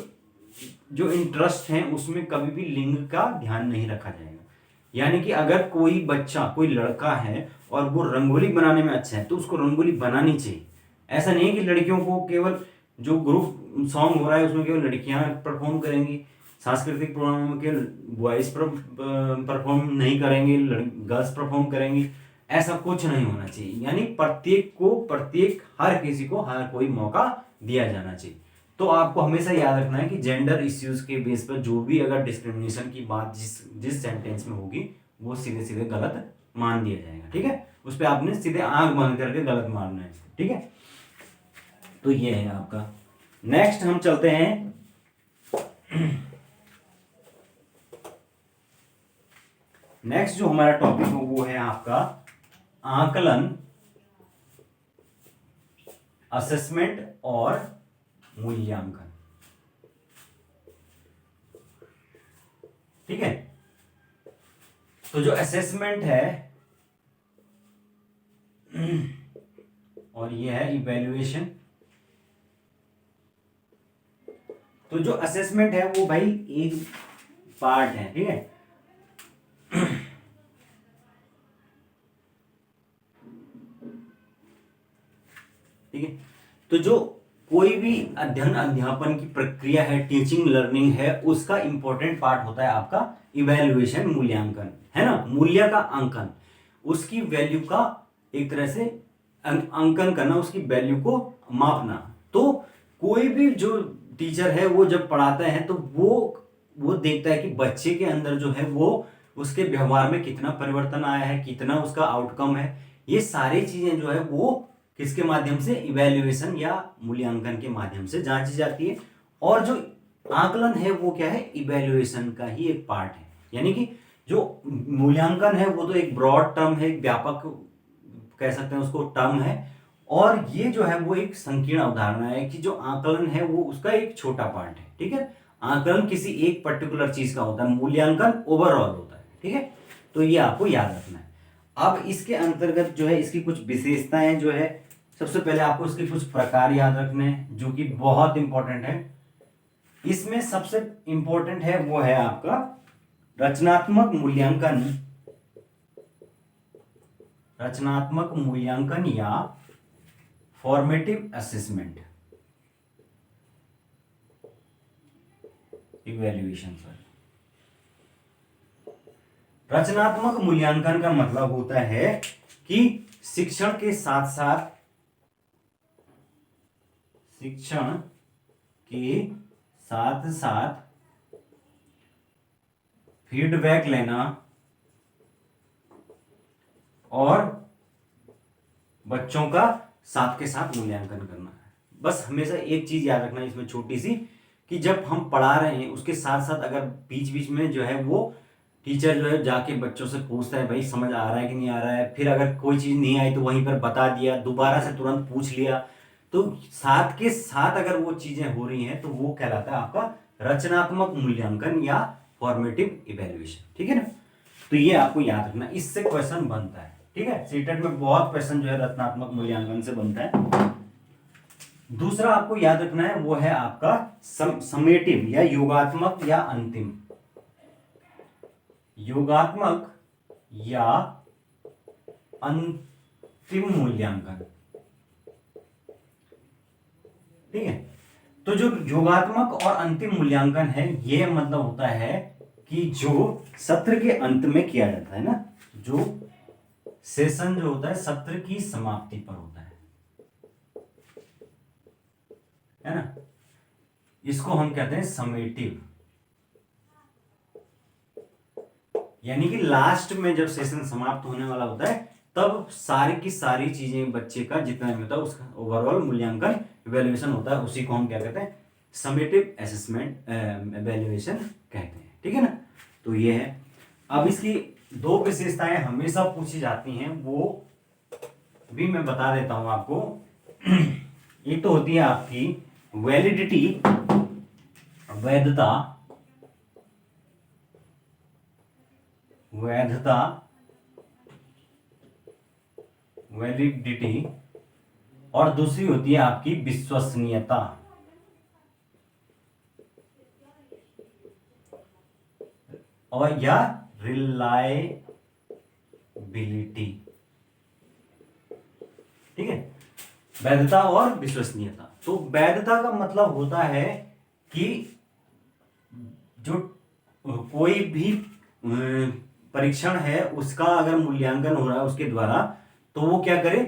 जो इंटरेस्ट हैं उसमें कभी भी लिंग का ध्यान नहीं रखा जाएगा। यानी कि अगर कोई बच्चा, कोई लड़का है और वो रंगोली बनाने में अच्छा है तो उसको रंगोली बनानी चाहिए। ऐसा नहीं है कि लड़कियों को केवल जो ग्रुप सॉन्ग हो रहा है उसमें केवल लड़कियां परफॉर्म करेंगी, सांस्कृतिक प्रोग्राम में केवल बॉयज परफॉर्म नहीं करेंगे, गर्ल्स परफॉर्म करेंगी, ऐसा कुछ नहीं होना चाहिए। यानी प्रत्येक हर किसी को हर कोई मौका दिया जाना चाहिए। तो आपको हमेशा याद रखना है कि जेंडर इश्यूज के बेस पर जो भी अगर डिस्क्रिमिनेशन की बात जिस सेंटेंस में होगी वो सीधे सीधे गलत मान दिया जाएगा, ठीक है। उस पर आपने सीधे आंख बंद करके गलत मानना है, ठीक है। तो ये है आपका। नेक्स्ट हम चलते हैं नेक्स्ट जो हमारा टॉपिक है वो है आपका आकलन, असेसमेंट और मूल्यांकन। ठीक है, तो जो असेसमेंट है और ये है इवैल्यूएशन। तो जो असेसमेंट है वो भाई एक पार्ट है, ठीक है। ठीक है, तो जो कोई भी अध्ययन अध्यापन की प्रक्रिया है, टीचिंग लर्निंग है, उसका इंपॉर्टेंट पार्ट होता है आपका इवैल्यूएशन, मूल्यांकन, है ना। मूल्य का अंकन, उसकी वैल्यू का एक तरह से अंकन करना, उसकी वैल्यू को मापना। तो कोई भी जो टीचर है वो जब पढ़ाता है तो वो देखता है कि बच्चे के अंदर जो है वो उसके व्यवहार में कितना परिवर्तन आया है, कितना उसका आउटकम है। ये सारी चीजें जो है वो किसके माध्यम से, इवैल्यूएशन या मूल्यांकन के माध्यम से जांची जाती है। और जो आकलन है वो क्या है, इवैल्यूएशन का ही एक पार्ट है। यानी कि जो मूल्यांकन है वो तो एक ब्रॉड टर्म है, एक व्यापक कह सकते हैं उसको टर्म है, और ये जो है वो एक संकीर्ण अवधारणा है कि जो आकलन है वो उसका एक छोटा पार्ट है। ठीक है, आकलन किसी एक पर्टिकुलर चीज का होता है, मूल्यांकन ओवरऑल होता है। ठीक है, तो ये आपको याद रखना है। अब इसके अंतर्गत जो है इसकी कुछ विशेषताएं जो है, सबसे पहले आपको इसके कुछ प्रकार याद रखने हैं जो कि बहुत इंपॉर्टेंट है। इसमें सबसे इंपॉर्टेंट है वो है आपका रचनात्मक मूल्यांकन, रचनात्मक मूल्यांकन या फॉर्मेटिव असेसमेंट, इवैल्यूएशन। रचनात्मक मूल्यांकन का मतलब होता है कि शिक्षण के साथ साथ फीडबैक लेना और बच्चों का साथ के साथ मूल्यांकन करना है। बस हमेशा एक चीज याद रखना इसमें छोटी सी, कि जब हम पढ़ा रहे हैं उसके साथ साथ अगर बीच बीच में जो है वो टीचर जो है जाके बच्चों से पूछता है भाई समझ आ रहा है कि नहीं आ रहा है, फिर अगर कोई चीज नहीं आई तो वहीं पर बता दिया, दोबारा से तुरंत पूछ लिया, तो साथ के साथ अगर वो चीजें हो रही हैं तो वो कहलाता है आपका रचनात्मक मूल्यांकन या फॉर्मेटिव इवैल्यूएशन। ठीक है ना, तो ये आपको याद रखना, इससे क्वेश्चन बनता है। ठीक है, सीटेट में बहुत क्वेश्चन जो है रचनात्मक मूल्यांकन से बनता है। दूसरा आपको याद रखना है वो है आपका समेटिव या योगात्मक या अंतिम, योगात्मक या अंतिम मूल्यांकन। ठीक है, तो जो योगात्मक और अंतिम मूल्यांकन है ये मतलब होता है कि जो सत्र के अंत में किया जाता है ना, जो सेशन जो होता है सत्र की समाप्ति पर होता है ना, इसको हम कहते हैं समेटिव। यानी कि लास्ट में जब सेशन समाप्त होने वाला होता है तब सारी की सारी चीजें बच्चे का जितना भी होता है उसका ओवरऑल मूल्यांकन इवैल्यूएशन होता है, उसी को हम क्या कहते हैं, समेटिव असेसमेंट इवैल्यूएशन कहते हैं। ठीक है ना, तो ये है। अब इसकी दो विशेषताएं हमेशा पूछी जाती हैं, वो भी मैं बता देता हूं आपको। एक तो होती है आपकी वैलिडिटी, वैधता, वैधता, वैलिडिटी, और दूसरी होती है आपकी विश्वसनीयता। और या रिलायबिलिटी। ठीक है, वैधता और विश्वसनीयता। तो वैधता का मतलब होता है कि जो कोई भी परीक्षण है उसका अगर मूल्यांकन हो रहा है उसके द्वारा, तो वो क्या करे,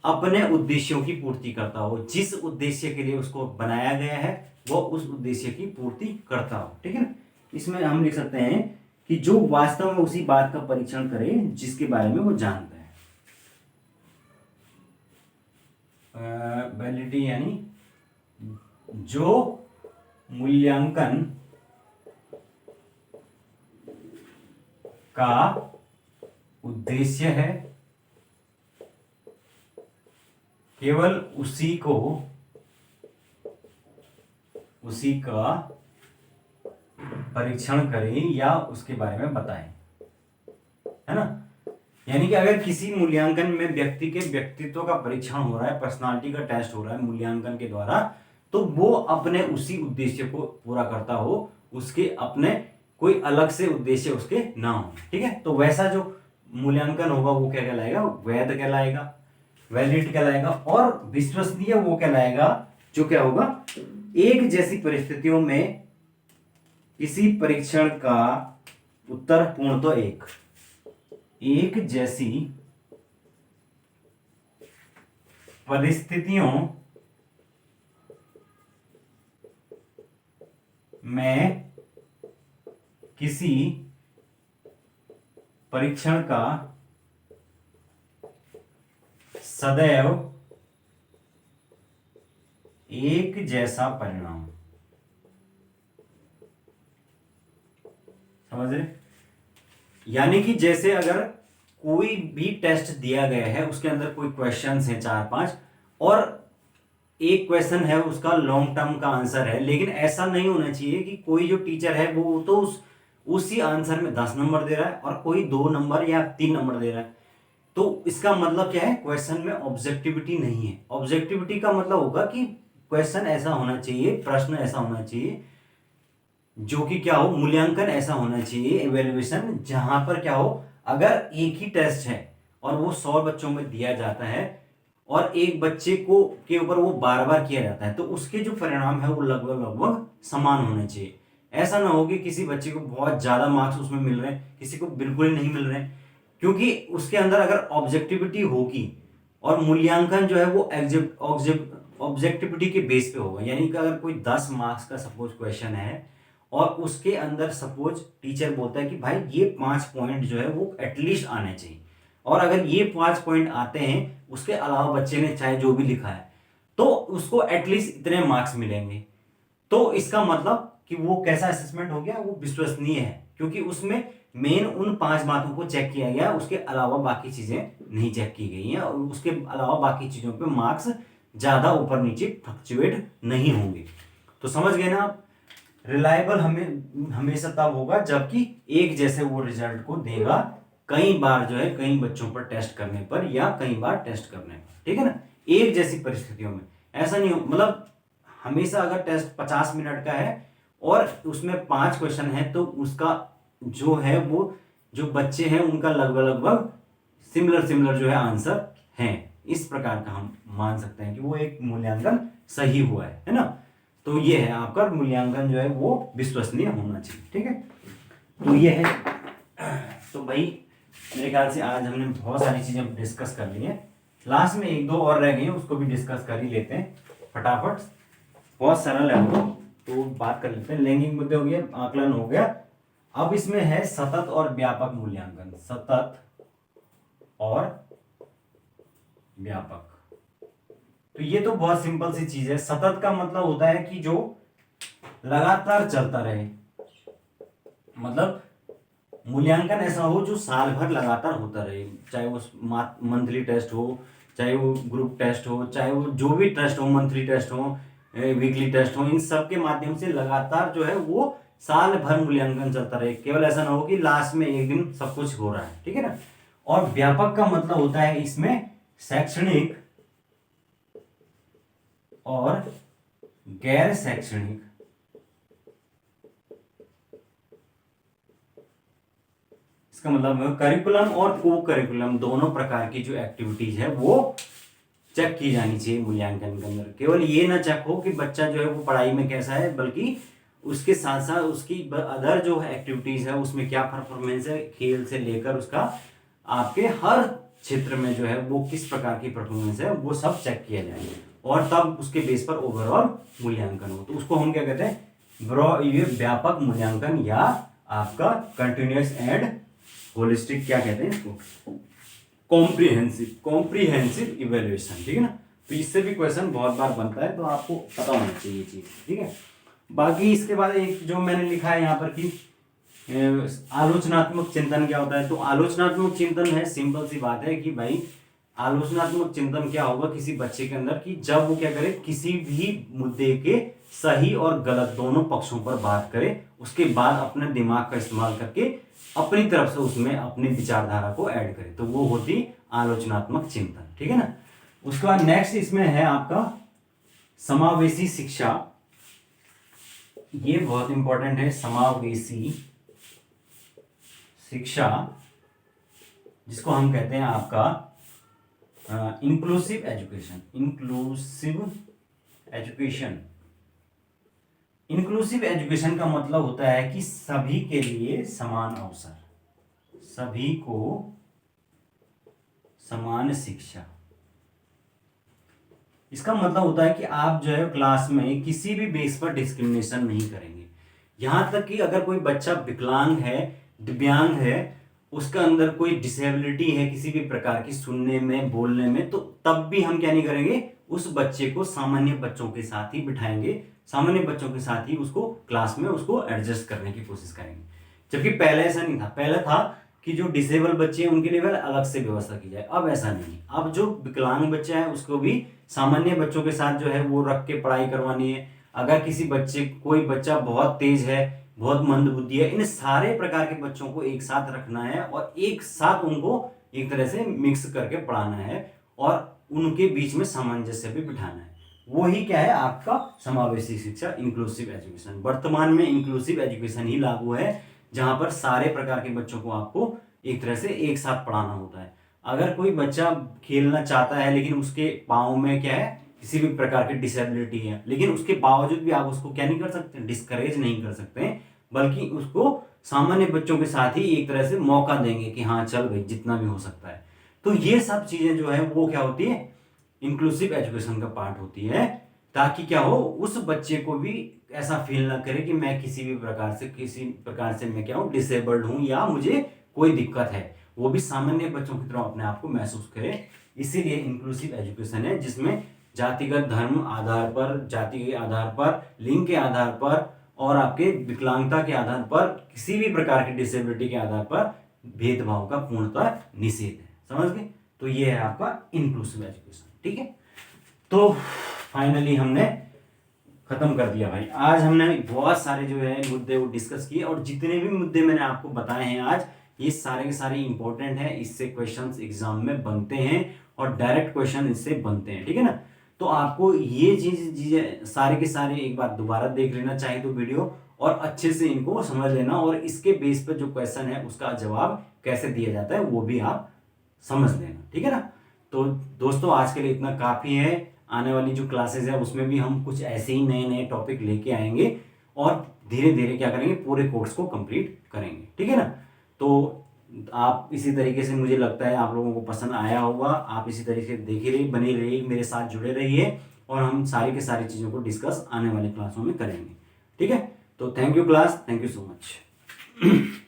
अपने उद्देश्यों की पूर्ति करता हो, जिस उद्देश्य के लिए उसको बनाया गया है वो उस उद्देश्य की पूर्ति करता हो। ठीक है ना, इसमें हम लिख सकते हैं कि जो वास्तव में उसी बात का परीक्षण करे जिसके बारे में वो जानता है। वैलिडिटी यानी जो मूल्यांकन का उद्देश्य है, केवल उसी का परीक्षण करें या उसके बारे में बताएं, है ना। यानी कि अगर किसी मूल्यांकन में व्यक्ति के व्यक्तित्व का परीक्षण हो रहा है, पर्सनालिटी का टेस्ट हो रहा है मूल्यांकन के द्वारा, तो वो अपने उसी उद्देश्य को पूरा करता हो, उसके अपने कोई अलग से उद्देश्य उसके ना हो, ठीक है। तो वैसा जो मूल्यांकन होगा वो क्या कहलाएगा, वैध कहलाएगा, वैलिड कहलाएगा। और विश्वसनीय वो कहलाएगा जो क्या होगा, एक जैसी परिस्थितियों में किसी परीक्षण का उत्तर पूर्णतः एक जैसी परिस्थितियों में किसी परीक्षण का सदैव एक जैसा परिणाम, समझ रहे। यानी कि जैसे अगर कोई भी टेस्ट दिया गया है, उसके अंदर कोई क्वेश्चंस हैं 4-5, और एक क्वेश्चन है उसका लॉन्ग टर्म का आंसर है, लेकिन ऐसा नहीं होना चाहिए कि कोई जो टीचर है वो तो उसी आंसर में 10 नंबर दे रहा है और कोई 2 नंबर या 3 नंबर दे रहा है। तो इसका मतलब क्या है, क्वेश्चन में ऑब्जेक्टिविटी नहीं है। ऑब्जेक्टिविटी का मतलब होगा कि क्वेश्चन ऐसा होना चाहिए, प्रश्न ऐसा होना चाहिए जो कि क्या हो, मूल्यांकन ऐसा होना चाहिए, इवैल्यूएशन, जहां पर क्या हो, अगर एक ही टेस्ट है और वो 100 बच्चों में दिया जाता है और एक बच्चे को के ऊपर वो बार बार किया जाता है, तो उसके जो परिणाम है वो लगभग समान होने चाहिए। ऐसा ना हो कि किसी बच्चे को बहुत ज्यादा मार्क्स उसमें मिल रहे हैं, किसी को बिल्कुल ही नहीं मिल रहे हैं, क्योंकि उसके अंदर अगर ऑब्जेक्टिविटी होगी और मूल्यांकन जो है वो ऑब्जेक्टिविटी के बेस पे होगा। यानी कि अगर कोई 10 मार्क्स का सपोज क्वेश्चन है और उसके अंदर सपोज टीचर बोलता है कि भाई ये 5 पॉइंट जो है वो एटलीस्ट आने चाहिए, और अगर ये 5 पॉइंट आते हैं, उसके अलावा बच्चे ने चाहे जो भी लिखा है, तो उसको एटलीस्ट इतने मार्क्स मिलेंगे। तो इसका मतलब कि वो कैसा असेसमेंट हो गया, वो विश्वसनीय है, क्योंकि उसमें मेन उन 5 बातों को चेक किया गया, उसके अलावा बाकी चीजें नहीं चेक की गई हैं, और उसके अलावा बाकी चीजों पे मार्क्स ज्यादा ऊपर नीचे फ्लक्चुएट नहीं होंगे। तो समझ गए ना आप, रिलायबल हमेशा तब होगा जबकि एक जैसे वो रिजल्ट को देगा, कई बार जो है कई बच्चों पर टेस्ट करने पर या कई बार टेस्ट करने पर, ठीक है ना। एक जैसी परिस्थितियों में ऐसा नहीं हो, मतलब हमेशा अगर टेस्ट 50 मिनट का है और उसमें 5 क्वेश्चन है, तो उसका जो है वो जो बच्चे हैं उनका लगभग सिमिलर जो है आंसर हैं। इस प्रकार का हम मान सकते हैं कि वो एक मूल्यांकन सही हुआ है ना। तो ये है आपका मूल्यांकन जो है वो विश्वसनीय होना चाहिए, ठीक है। तो ये है। तो भाई मेरे ख्याल से आज हमने बहुत सारी चीजें डिस्कस कर ली हैं, लास्ट में 1-2 और रह गई हैं, उसको भी डिस्कस कर ही लेते हैं फटाफट, बहुत सरल है वो, तो बात कर लेते हैं। लैंगिक मुद्दे हो गए, आकलन हो गया, अब इसमें है सतत और व्यापक मूल्यांकन। सतत और व्यापक, तो ये तो बहुत सिंपल सी चीज है। सतत का मतलब होता है कि जो लगातार चलता रहे, मतलब मूल्यांकन ऐसा हो जो साल भर लगातार होता रहे, चाहे वो मंथली टेस्ट हो, चाहे वो ग्रुप टेस्ट हो, चाहे वो जो भी टेस्ट हो, मंथली टेस्ट हो, वीकली टेस्ट हो, इन सब के माध्यम से लगातार जो है वो साल भर मूल्यांकन चलता रहे। केवल ऐसा ना हो कि लास्ट में एक दिन सब कुछ हो रहा है, ठीक है ना। और व्यापक का मतलब होता है इसमें शैक्षणिक और गैर शैक्षणिक इसका मतलब करिकुलम और को करिकुलम दोनों प्रकार की जो एक्टिविटीज है वो चेक की जानी चाहिए मूल्यांकन के अंदर। केवल ये ना चेक हो कि बच्चा जो है वो पढ़ाई में कैसा है, बल्कि उसके साथ साथ उसकी अदर जो एक्टिविटीज है उसमें क्या परफॉर्मेंस है, खेल से लेकर उसका आपके हर क्षेत्र में जो है वो किस प्रकार की परफॉर्मेंस है, वो सब चेक किया जाए, और तब उसके बेस पर ओवरऑल मूल्यांकन हो। तो उसको हम क्या कहते हैं, ये व्यापक मूल्यांकन या आपका कंटिन्यूअस एंड होलिस्टिक, क्या कहते हैं इसको, कॉम्प्रिहेंसिव इवैल्यूएशन, ठीक है ना। तो इससे भी क्वेश्चन बहुत बार बनता है, तो आपको पता होना चाहिए चीज, ठीक है। बाकी इसके बाद एक जो मैंने लिखा है यहाँ पर कि आलोचनात्मक चिंतन क्या होता है? तो आलोचनात्मक चिंतन है, सिंपल सी बात है कि भाई आलोचनात्मक चिंतन क्या होगा किसी बच्चे के अंदर, कि जब वो क्या करे, किसी भी मुद्दे के सही और गलत दोनों पक्षों पर बात करे, उसके बाद अपने दिमाग का इस्तेमाल करके अपनी तरफ से उसमें अपनी विचारधारा को ऐड करे, तो वो होती आलोचनात्मक चिंतन। ठीक है ना। उसके बाद नेक्स्ट इसमें है आपका समावेशी शिक्षा। ये बहुत इंपॉर्टेंट है, समावेशी शिक्षा, जिसको हम कहते हैं आपका inclusive education. Inclusive education, inclusive education का मतलब होता है कि सभी के लिए समान अवसर, सभी को समान शिक्षा। इसका मतलब होता है कि आप जो है क्लास में किसी भी बेस पर डिस्क्रिमिनेशन नहीं करेंगे। यहां तक कि अगर कोई बच्चा विकलांग है, दिव्यांग है, उसका अंदर कोई डिसेबिलिटी है किसी भी प्रकार की, सुनने में, बोलने में, तो तब भी हम क्या नहीं करेंगे, उस बच्चे को सामान्य बच्चों के साथ ही बिठाएंगे, सामान्य बच्चों के साथ ही उसको क्लास में उसको एडजस्ट करने की कोशिश करेंगे। जबकि पहले ऐसा नहीं था, पहले था कि जो डिसेबल बच्चे हैं उनके लिए अलग से व्यवस्था की जाए। अब ऐसा नहीं है, अब जो विकलांग बच्चा है उसको भी सामान्य बच्चों के साथ जो है वो रख के पढ़ाई करवानी है। अगर किसी बच्चे, कोई बच्चा बहुत तेज है, बहुत मंद बुद्धि है, इन सारे प्रकार के बच्चों को एक साथ रखना है और एक साथ उनको एक तरह से मिक्स करके पढ़ाना है और उनके बीच में सामंजस्य भी बिठाना है। वही क्या है आपका समावेशी शिक्षा, इंक्लूसिव एजुकेशन। वर्तमान में इंक्लूसिव एजुकेशन ही लागू है, जहां पर सारे प्रकार के बच्चों को आपको एक तरह से एक साथ पढ़ाना होता है। अगर कोई बच्चा खेलना चाहता है लेकिन उसके पाँव में क्या है, किसी भी प्रकार की डिसेबिलिटी है, लेकिन उसके बावजूद भी आप उसको क्या नहीं कर सकते, डिस्करेज नहीं कर सकते, बल्कि उसको सामान्य बच्चों के साथ ही एक तरह से मौका देंगे कि हाँ चल भाई जितना भी हो सकता है। तो ये सब चीजें जो है वो क्या होती है, इंक्लूसिव एजुकेशन का पार्ट होती है, ताकि क्या हो, उस बच्चे को भी ऐसा फील ना करे कि मैं किसी भी प्रकार से, किसी प्रकार से मैं क्या हूँ, डिसेबल्ड हूँ या मुझे कोई दिक्कत है, वो भी सामान्य बच्चों की तरह अपने आप को महसूस करे। इसीलिए इंक्लूसिव एजुकेशन है, जिसमें जातिगत धर्म आधार पर, जाति के आधार पर, लिंग के आधार पर और आपके विकलांगता के आधार पर, किसी भी प्रकार की डिसेबिलिटी के आधार पर भेदभाव का पूर्णतः निषेध है। समझ गए? तो ये है आपका इंक्लूसिव एजुकेशन। ठीक है, तो फाइनली हमने खत्म कर दिया भाई। आज हमने बहुत सारे जो है मुद्दे वो डिस्कस किए, और जितने भी मुद्दे मैंने आपको बताए हैं आज, ये सारे के सारे इंपॉर्टेंट है, इससे क्वेश्चंस एग्जाम में बनते हैं और डायरेक्ट क्वेश्चन इससे बनते हैं। ठीक है ना। तो आपको ये चीजें सारे के सारे एक बार दोबारा देख लेना चाहिए तो वीडियो, और अच्छे से इनको समझ लेना, और इसके बेस पर जो क्वेश्चन है उसका जवाब कैसे दिया जाता है वो भी आप समझ लेना। ठीक है ना। तो दोस्तों आज के लिए इतना काफी है। आने वाली जो क्लासेस है उसमें भी हम कुछ ऐसे ही नए नए टॉपिक लेके आएंगे और धीरे धीरे क्या करेंगे, पूरे कोर्स को कंप्लीट करेंगे। ठीक है ना। तो आप इसी तरीके से, मुझे लगता है आप लोगों को पसंद आया होगा, आप इसी तरीके से देखते रहिए, बने रहिए, मेरे साथ जुड़े रहिए, और हम सारी के सारी चीज़ों को डिस्कस आने वाली क्लासों में करेंगे। ठीक है। तो thank you class, thank you so much.